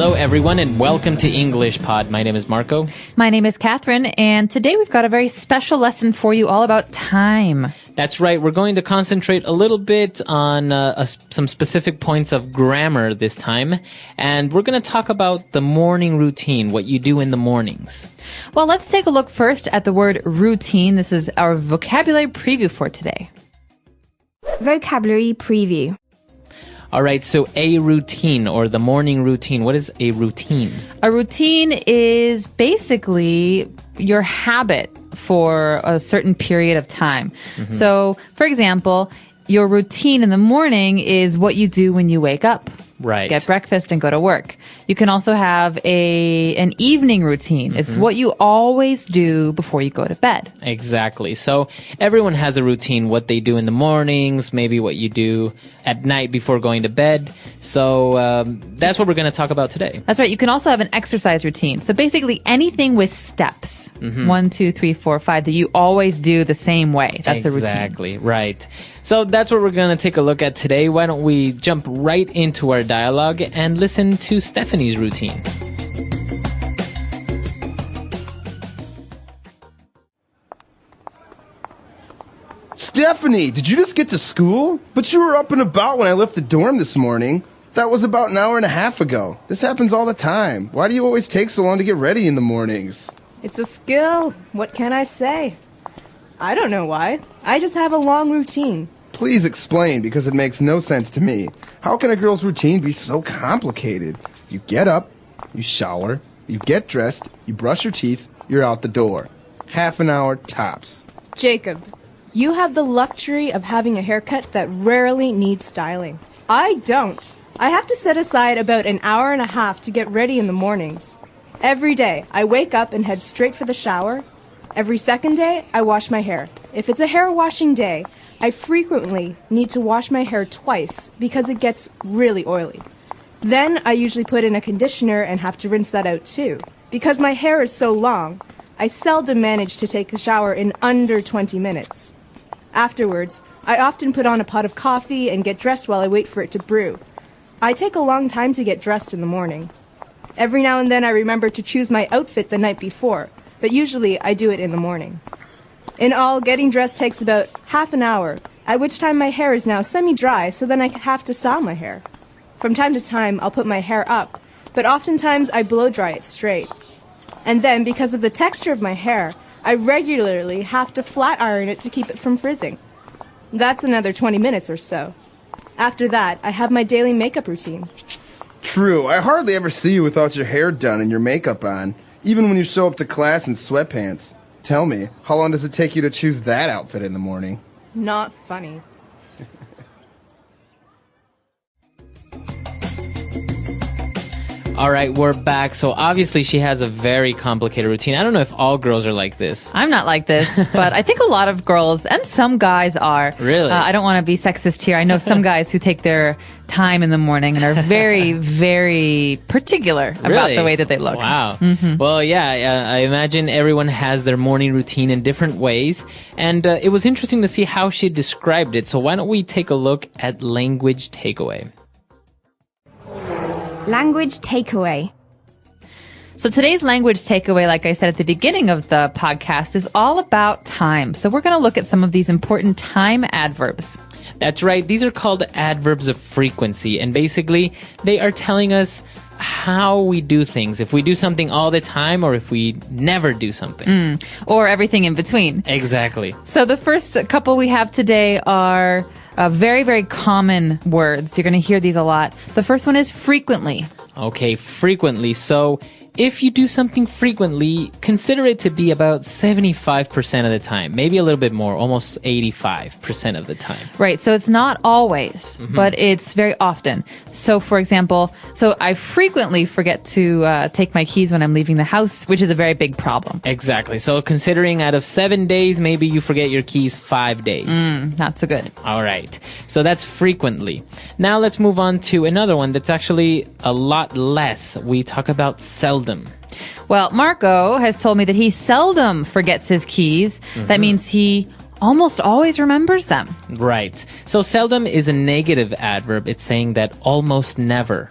Hello, everyone, and welcome to English Pod. My name is Marco. My name is Catherine, and today we've got a very special lesson for you all about time. That's right. We're going to concentrate a little bit on some specific points of grammar this time, and we're going to talk about the morning routine, what you do in the mornings. Well, let's take a look first at the word routine. This is our vocabulary preview for today. Vocabulary preview. All right, so a routine or the morning routine. What is a routine? A routine is basically your habit for a certain period of time. Mm-hmm. So, for example, your routine in the morning is what you do when you wake up. Right. Get breakfast and go to work. You can also have an evening routine. Mm-hmm. It's what you always do before you go to bed. Exactly. So everyone has a routine, what they do in the mornings, maybe what you do at night before going to bed. So that's what we're going to talk about today. That's right. You can also have an exercise routine. So basically anything with steps, 1, 2, 3, 4, 5, that you always do the same way. That's the routine. Exactly. Right. So that's what we're going to take a look at today. Why don't we jump right into our dialogue and listen to Stephanie's routine. Stephanie, did you just get to school? But you were up and about when I left the dorm this morning. That was about an hour and a half ago. This happens all the time. Why do you always take so long to get ready in the mornings? It's a skill. What can I say? I don't know why. I just have a long routine. Please explain, because it makes no sense to me. How can a girl's routine be so complicated? You get up, you shower, you get dressed, you brush your teeth, you're out the door. Half an hour tops. Jacob, you have the luxury of having a haircut that rarely needs styling. I don't. I have to set aside about an hour and a half to get ready in the mornings. Every day, I wake up and head straight for the shower. Every second day, I wash my hair. If it's a hair washing day, I frequently need to wash my hair twice because it gets really oily. Then I usually put in a conditioner and have to rinse that out too. Because my hair is so long, I seldom manage to take a shower in under 20 minutes. Afterwards, I often put on a pot of coffee and get dressed while I wait for it to brew. I take a long time to get dressed in the morning. Every now and then I remember to choose my outfit the night before, but usually I do it in the morning. In all, getting dressed takes about half an hour, at which time my hair is now semi-dry, so then I have to style my hair. From time to time, I'll put my hair up, but oftentimes I blow dry it straight. And then, because of the texture of my hair, I regularly have to flat iron it to keep it from frizzing. That's another 20 minutes or so. After that, I have my daily makeup routine. True, I hardly ever see you without your hair done and your makeup on, even when you show up to class in sweatpants. Tell me, how long does it take you to choose that outfit in the morning? Not funny. All right, we're back. So obviously she has a very complicated routine. I don't know if all girls are like this. I'm not like this, but I think a lot of girls and some guys are. Really? I don't want to be sexist here. I know some guys who take their time in the morning and are very, very particular about the way that they look. Wow. Mm-hmm. Well, yeah, I imagine everyone has their morning routine in different ways. And it was interesting to see how she described it. So why don't we take a look at language takeaway? Language takeaway. So today's language takeaway, like I said at the beginning of the podcast, is all about time. So we're going to look at some of these important time adverbs. That's right. These are called adverbs of frequency. And basically, they are telling us how we do things. If we do something all the time or if we never do something. Or everything in between. Exactly. So the first couple we have today are very, very common words. You're going to hear these a lot. The first one is frequently. Okay, frequently. So if you do something frequently, consider it to be about 75% of the time, maybe a little bit more, almost 85% of the time. Right. So it's not always, but it's very often. So for example, I frequently forget to take my keys when I'm leaving the house, which is a very big problem. Exactly. So considering out of 7 days, maybe you forget your keys 5 days. Not so good. All right. So that's frequently. Now let's move on to another one that's actually a lot less. We talk about seldom. Well, Marco has told me that he seldom forgets his keys. That means he almost always remembers them. Right. So seldom is a negative adverb. It's saying that almost never.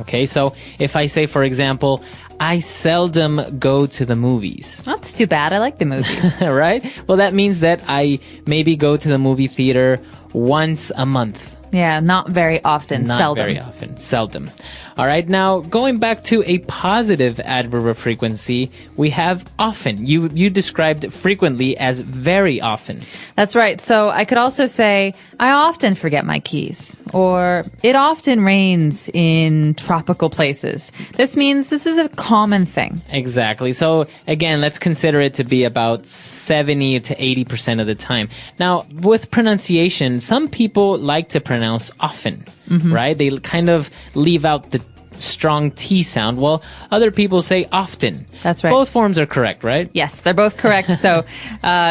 Okay, so if I say, for example, I seldom go to the movies. That's too bad. I like the movies. Right? Well, that means that I maybe go to the movie theater once a month. Yeah, not very often. Not seldom. very often. Seldom. All right. Now, going back to a positive adverb of frequency, we have often. You described frequently as very often. That's right. So I could also say, I often forget my keys, or it often rains in tropical places. This means this is a common thing. Exactly. So again, let's consider it to be about 70 to 80% of the time. Now, with pronunciation, some people like to pronounce often, right? They kind of leave out the strong T sound. Well, other people say often. That's right. Both forms are correct, right? Yes, they're both correct. So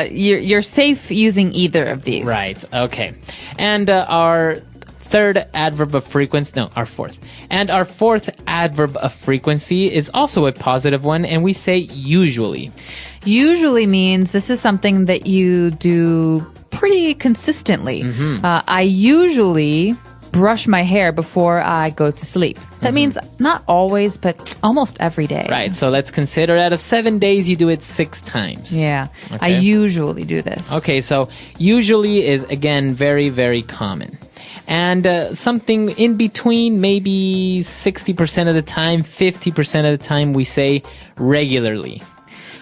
you're safe using either of these. Right. Okay. And our third adverb of frequency, no, our fourth. And our fourth adverb of frequency is also a positive one, and we say usually. Usually means this is something that you do pretty consistently. I usually brush my hair before I go to sleep. That means not always, but almost every day. Right. So let's consider out of 7 days, you do it 6 times. Yeah. Okay. I usually do this. Okay. So usually is, again, very, very common. And something in between, maybe 60% of the time, 50% of the time, we say regularly.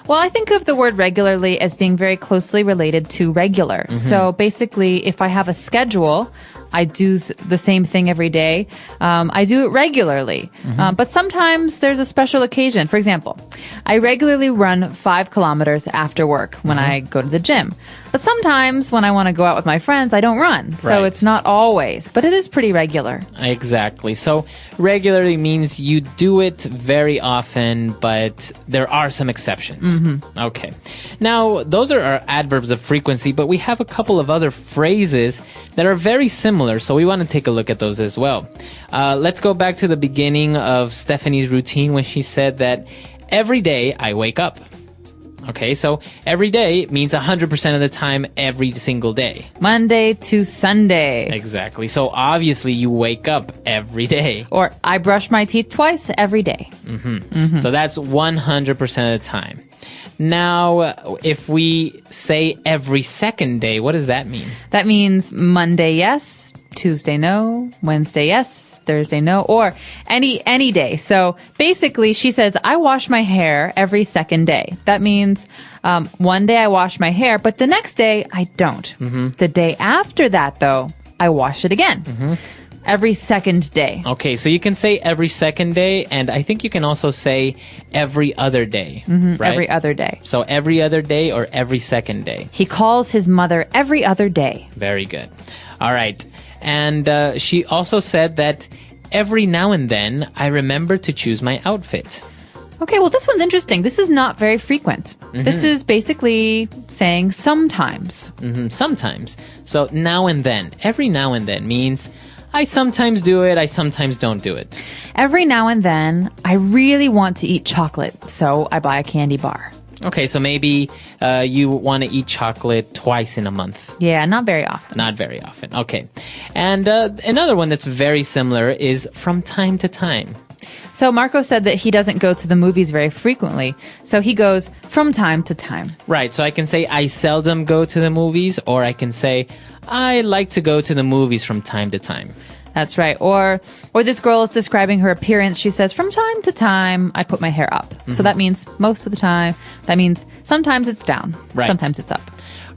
Well, I think of the word regularly as being very closely related to regular. So basically, if I have a schedule, I do the same thing every day. I do it regularly. But sometimes there's a special occasion. For example, I regularly run 5 kilometers after work when I go to the gym. But sometimes when I want to go out with my friends, I don't run. So Right. it's not always, but it is pretty regular. Exactly. So regularly means you do it very often, but there are some exceptions. Okay. Now, those are our adverbs of frequency, but we have a couple of other phrases that are very similar, so we want to take a look at those as well. Let's go back to the beginning of Stephanie's routine when she said that every day I wake up. Okay, so every day means 100% of the time, every single day. Monday to Sunday. Exactly. So obviously you wake up every day. Or I brush my teeth twice every day. So that's 100% of the time. Now, if we say every second day, what does that mean? That means Monday, yes. Tuesday, no. Wednesday, yes. Thursday, no. Or any day. So basically, she says, I wash my hair every second day. That means one day I wash my hair, but the next day I don't. The day after that, though, I wash it again. Every second day. Okay, so you can say every second day, and I think you can also say every other day, right? Every other day. So every other day or every second day. He calls his mother every other day. Very good. All right. And she also said that every now and then I remember to choose my outfit. Okay, well, this one's interesting. This is not very frequent. This is basically saying sometimes. Sometimes. So now and then. Every now and then means I sometimes do it, I sometimes don't do it. Every now and then, I really want to eat chocolate, so I buy a candy bar. Okay, so maybe you want to eat chocolate twice in a month. Yeah, not very often. Not very often. Okay. And another one that's very similar is from time to time. So Marco said that he doesn't go to the movies very frequently, so he goes from time to time. Right, so I can say I seldom go to the movies, or I can say I like to go to the movies from time to time. That's right. Or this girl is describing her appearance. She says, from time to time, I put my hair up. So that means most of the time. That means sometimes it's down. Right. Sometimes it's up.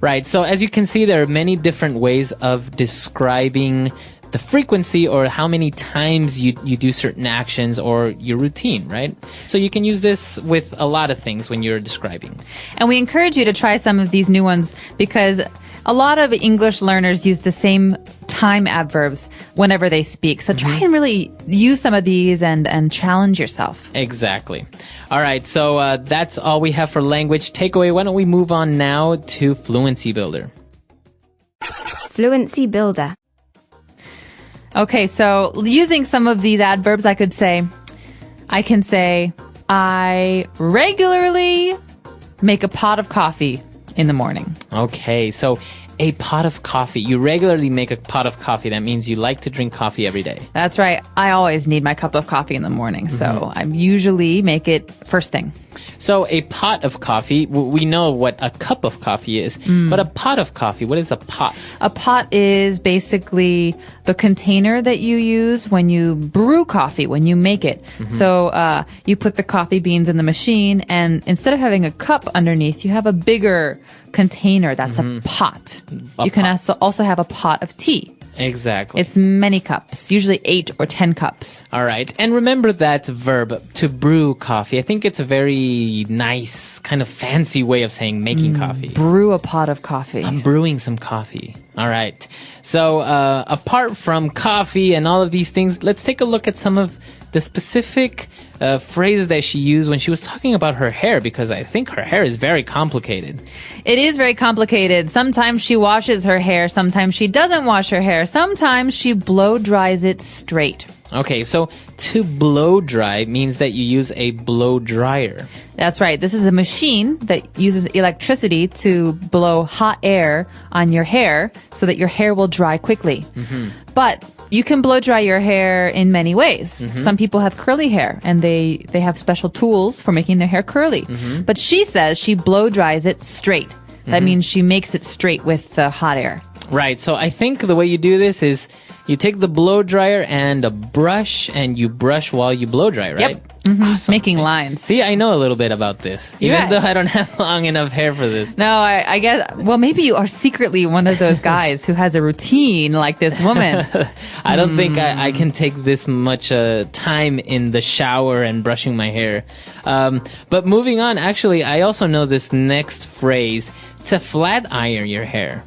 Right, so as you can see, there are many different ways of describing the frequency or how many times you do certain actions or your routine, right? So you can use this with a lot of things when you're describing. And we encourage you to try some of these new ones because a lot of English learners use the same time adverbs whenever they speak. So try and really use some of these and challenge yourself. Exactly. All right, so that's all we have for language takeaway. Why don't we move on now to Fluency Builder? Fluency Builder. Okay, so using some of these adverbs, I can say, I regularly make a pot of coffee in the morning. Okay, so a pot of coffee. You regularly make a pot of coffee. That means you like to drink coffee every day. That's right. I always need my cup of coffee in the morning, so I usually make it first thing. So a pot of coffee, we know what a cup of coffee is, but a pot of coffee, what is a pot? A pot is basically the container that you use when you brew coffee, when you make it. So you put the coffee beans in the machine, and instead of having a cup underneath, you have a bigger container that's a pot. You can also have a pot of tea. Exactly. It's many cups, usually 8 or 10 cups. All right. And remember that verb, to brew coffee. I think it's a very nice, kind of fancy way of saying making coffee. Brew a pot of coffee. I'm brewing some coffee. All right. So apart from coffee and all of these things, let's take a look at some of the specific phrases that she used when she was talking about her hair, because I think her hair is very complicated. It is very complicated. Sometimes she washes her hair. Sometimes she doesn't wash her hair. Sometimes she blow dries it straight. Okay, so to blow dry means that you use a blow dryer. That's right. This is a machine that uses electricity to blow hot air on your hair so that your hair will dry quickly. But you can blow dry your hair in many ways. Some people have curly hair and they have special tools for making their hair curly. But she says she blow dries it straight. That means she makes it straight with the hot air. Right, so I think the way you do this is you take the blow dryer and a brush and you brush while you blow dry, right? Yep. Awesome. Making lines. See, I know a little bit about this, even Yeah. though I don't have long enough hair for this. No, I guess, well, maybe you are secretly one of those guys who has a routine like this woman. I don't think I can take this much time in the shower and brushing my hair. But moving on, actually, I also know this next phrase, to flat iron your hair.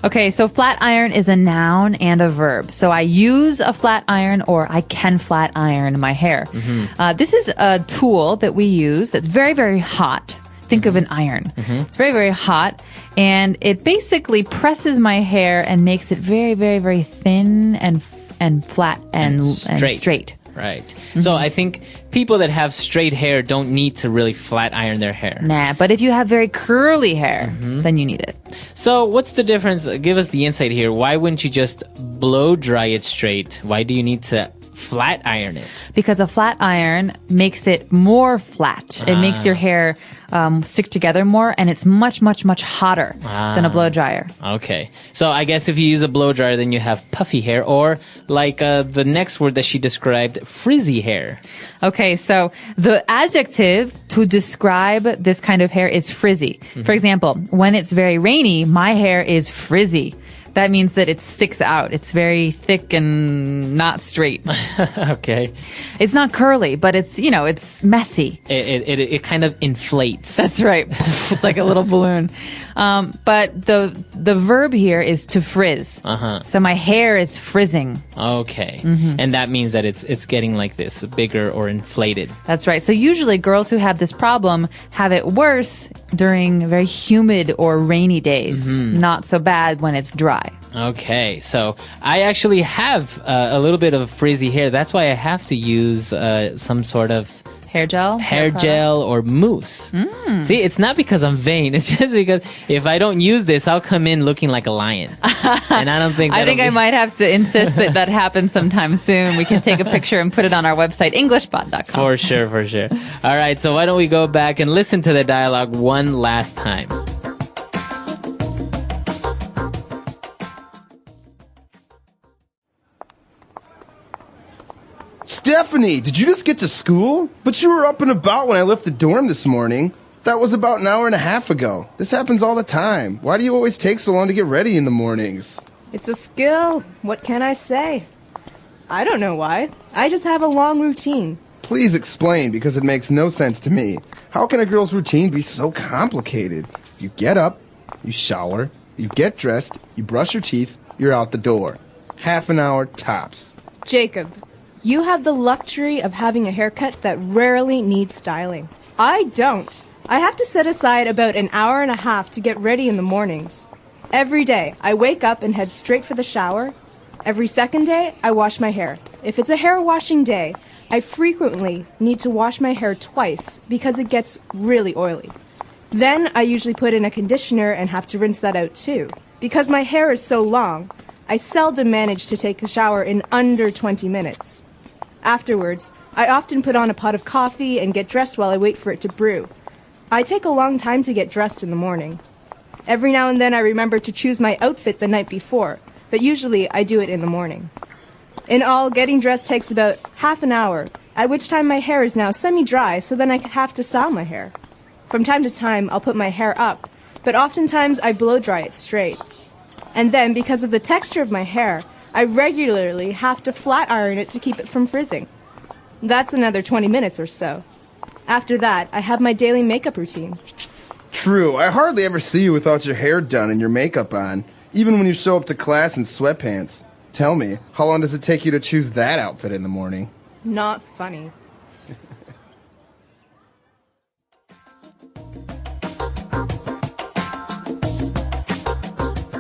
Okay, so flat iron is a noun and a verb. So I use a flat iron or I can flat iron my hair. This is a tool that we use that's very, very hot. Think of an iron. It's very, very hot. And it basically presses my hair and makes it very, very, very thin and flat and straight. Right. So I think people that have straight hair don't need to really flat iron their hair. Nah, but if you have very curly hair, then you need it. So what's the difference? Give us the insight here. Why wouldn't you just blow dry it straight? Why do you need to flat iron it? Because a flat iron makes it more flat. It makes your hair stick together more, and it's much, much, much hotter than a blow dryer. Okay. So I guess if you use a blow dryer, then you have puffy hair, or like the next word that she described, frizzy hair. Okay, so the adjective to describe this kind of hair is frizzy. For example, when it's very rainy, my hair is frizzy. That means that it sticks out. It's very thick and not straight. Okay. It's not curly, but it's, it's messy. It kind of inflates. That's right. It's like a little balloon. But the verb here is to frizz. So my hair is frizzing. Okay. And that means that it's getting like this, bigger or inflated. That's right. So usually girls who have this problem have it worse during very humid or rainy days. Not so bad when it's dry. Okay, so I actually have a little bit of frizzy hair. That's why I have to use some sort of hair gel or mousse. See, it's not because I'm vain. It's just because if I don't use this, I'll come in looking like a lion. And I don't think I might have to insist that happens sometime soon. We can take a picture and put it on our website, englishpod.com. For sure. All right, so why don't we go back and listen to the dialogue one last time. Stephanie, did you just get to school? But you were up and about when I left the dorm this morning. That was about an hour and a half ago. This happens all the time. Why do you always take so long to get ready in the mornings? It's a skill. What can I say? I don't know why. I just have a long routine. Please explain, because it makes no sense to me. How can a girl's routine be so complicated? You get up, you shower, you get dressed, you brush your teeth, you're out the door. Half an hour tops. Jacob, you have the luxury of having a haircut that rarely needs styling. I don't. I have to set aside about an hour and a half to get ready in the mornings. Every day, I wake up and head straight for the shower. Every second day, I wash my hair. If it's a hair washing day, I frequently need to wash my hair twice because it gets really oily. Then I usually put in a conditioner and have to rinse that out too. Because my hair is so long, I seldom manage to take a shower in under 20 minutes. Afterwards, I often put on a pot of coffee and get dressed while I wait for it to brew. I take a long time to get dressed in the morning. Every now and then I remember to choose my outfit the night before, but usually I do it in the morning. In all, getting dressed takes about half an hour, at which time my hair is now semi-dry, so then I have to style my hair. From time to time, I'll put my hair up, but oftentimes I blow dry it straight. And then, because of the texture of my hair, I regularly have to flat iron it to keep it from frizzing. That's another 20 minutes or so. After that, I have my daily makeup routine. True, I hardly ever see you without your hair done and your makeup on, even when you show up to class in sweatpants. Tell me, how long does it take you to choose that outfit in the morning? Not funny.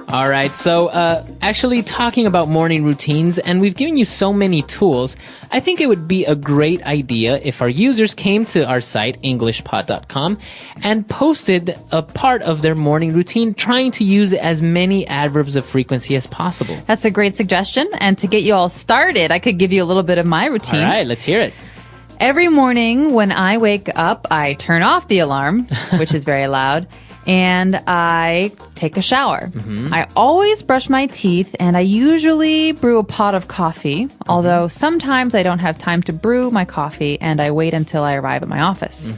All right, so actually talking about morning routines, and we've given you so many tools, I think it would be a great idea if our users came to our site, englishpod.com, and posted a part of their morning routine, trying to use as many adverbs of frequency as possible. That's a great suggestion. And to get you all started, I could give you a little bit of my routine. All right, let's hear it. Every morning when I wake up, I turn off the alarm, which is very loud, and I take a shower. I always brush my teeth, and I usually brew a pot of coffee, although sometimes I don't have time to brew my coffee, and I wait until I arrive at my office.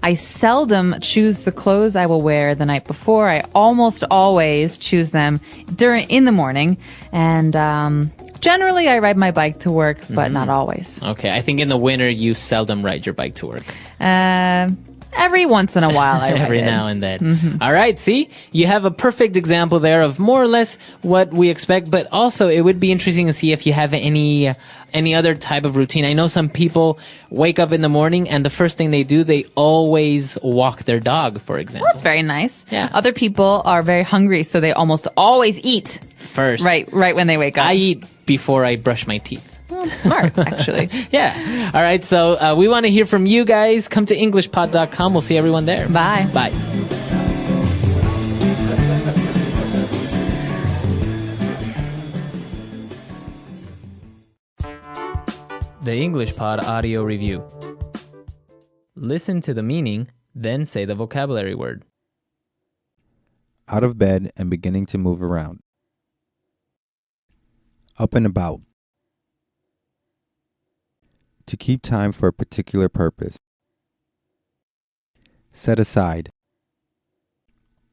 I seldom choose the clothes I will wear the night before. I almost always choose them in the morning, and generally I ride my bike to work, but not always. Okay, I think in the winter you seldom ride your bike to work. Every once in a while I ride Every it. now and then. All right, see? You have a perfect example there of more or less what we expect, but also it would be interesting to see if you have any other type of routine. I know some people wake up in the morning and the first thing they do, they always walk their dog, for example. That's very nice. Yeah. Other people are very hungry, so they almost always eat First. right when they wake up. I eat before I brush my teeth. Well, smart, actually. Yeah. All right, so we want to hear from you guys. Come to englishpod.com. We'll see everyone there. Bye. Bye. The English Pod Audio Review. Listen to the meaning, then say the vocabulary word. Out of bed and beginning to move around. Up and about. To keep time for a particular purpose. Set aside.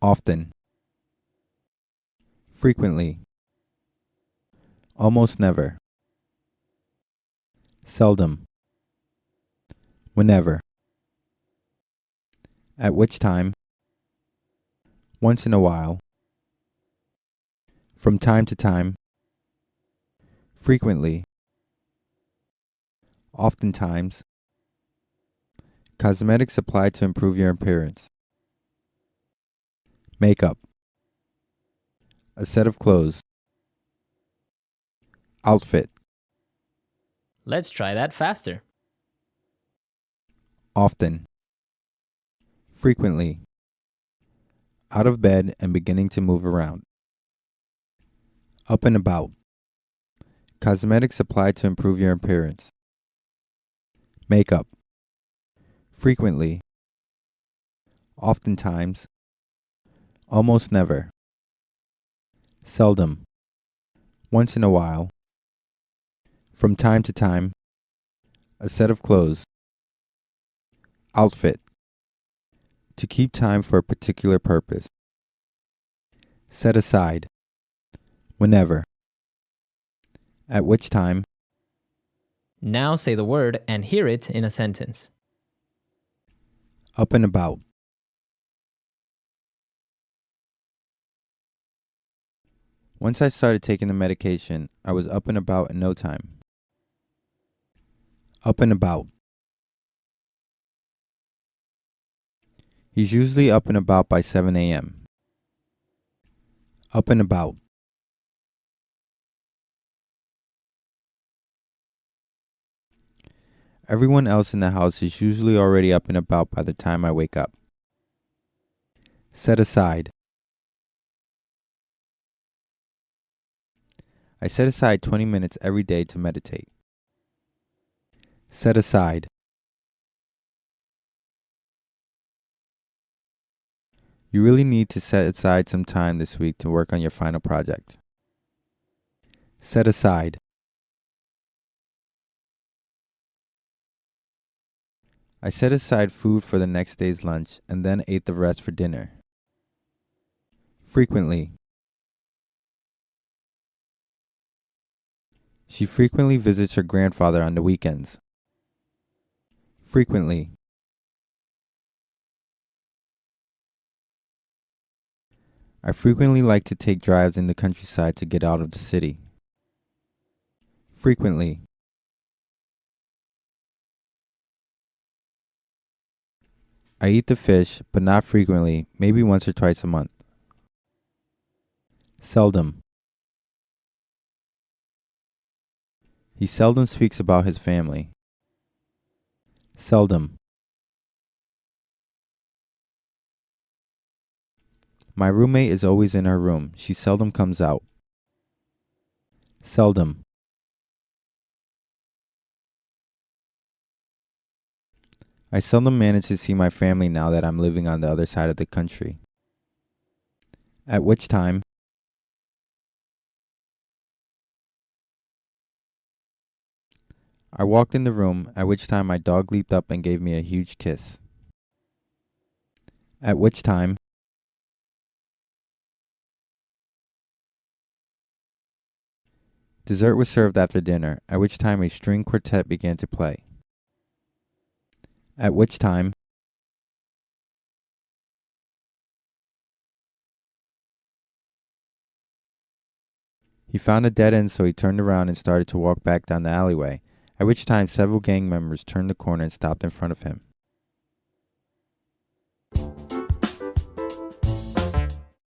Often. Frequently. Almost never. Seldom. Whenever. At which time. Once in a while. From time to time. Frequently. Oftentimes. Cosmetics applied to improve your appearance. Makeup. A set of clothes. Outfit. Let's try that faster. Often. Frequently. Out of bed and beginning to move around. Up and about. Cosmetics applied to improve your appearance. Makeup. Frequently. Oftentimes. Almost never. Seldom. Once in a while. From time to time. A set of clothes. Outfit. To keep time for a particular purpose. Set aside. Whenever. At which time. Now say the word and hear it in a sentence. Up and about. Once I started taking the medication, I was up and about in no time. Up and about. He's usually up and about by 7 a.m. Up and about. Everyone else in the house is usually already up and about by the time I wake up. Set aside. I set aside 20 minutes every day to meditate. Set aside. You really need to set aside some time this week to work on your final project. Set aside. I set aside food for the next day's lunch and then ate the rest for dinner. Frequently. She frequently visits her grandfather on the weekends. Frequently. I frequently like to take drives in the countryside to get out of the city. Frequently. I eat the fish, but not frequently, maybe once or twice a month. Seldom. He seldom speaks about his family. Seldom. My roommate is always in her room. She seldom comes out. Seldom. I seldom manage to see my family now that I'm living on the other side of the country. At which time, I walked in the room, at which time my dog leaped up and gave me a huge kiss. At which time, dessert was served after dinner, at which time a string quartet began to play. At which time, he found a dead end, so he turned around and started to walk back down the alleyway, at which time several gang members turned the corner and stopped in front of him.